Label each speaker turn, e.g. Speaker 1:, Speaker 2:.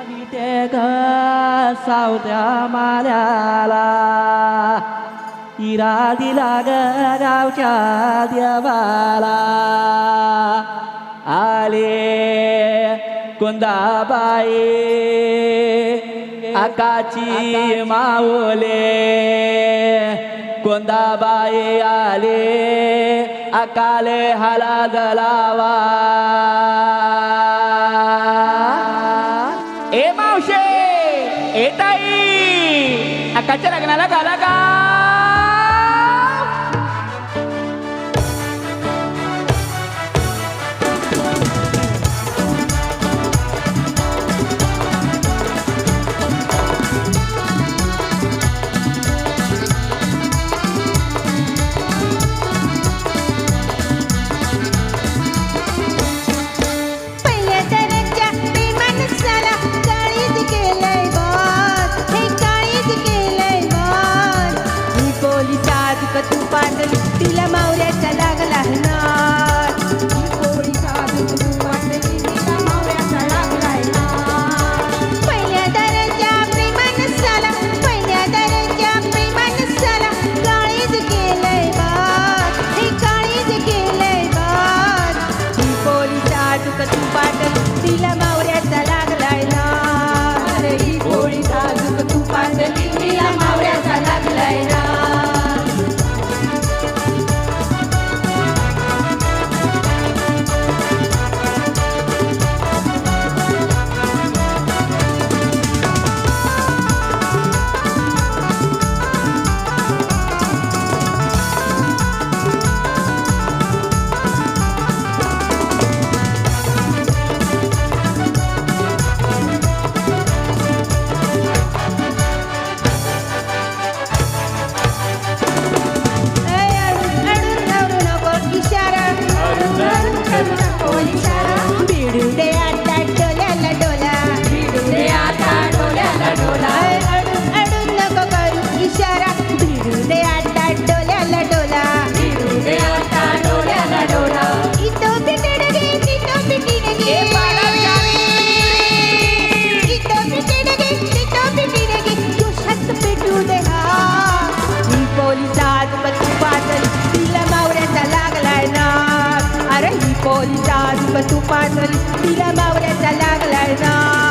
Speaker 1: विटे ग सावत्या माल्याला इरा दिला ग गावच्या देवाला आले कुंदाबाई आकाची माऊले कुंदाबाई आले अकाले हळद लावा ए मावशे ए ताई अकाच्या लग्नाला घाला का
Speaker 2: तू पाटली तिला मावऱ्याचा लागला नाद पोळी साजूक तू पाटली तिला मावऱ्याचा लागला नाद पहिल्या दराच्या प्रेमानं साला पहिल्या दराच्या प्रेमानं साला काळीज केलंय बात हे काळीज केलंय बात ही पोळी साजूक तू पाटली तिला मावऱ्याचा लागलाय नाद ही पोळी साजूक तू पाटली तिला मावऱ्याचा लागलाय नाद पोलिसात तू पाटली तिला मावऱ्याचा लागलाय ना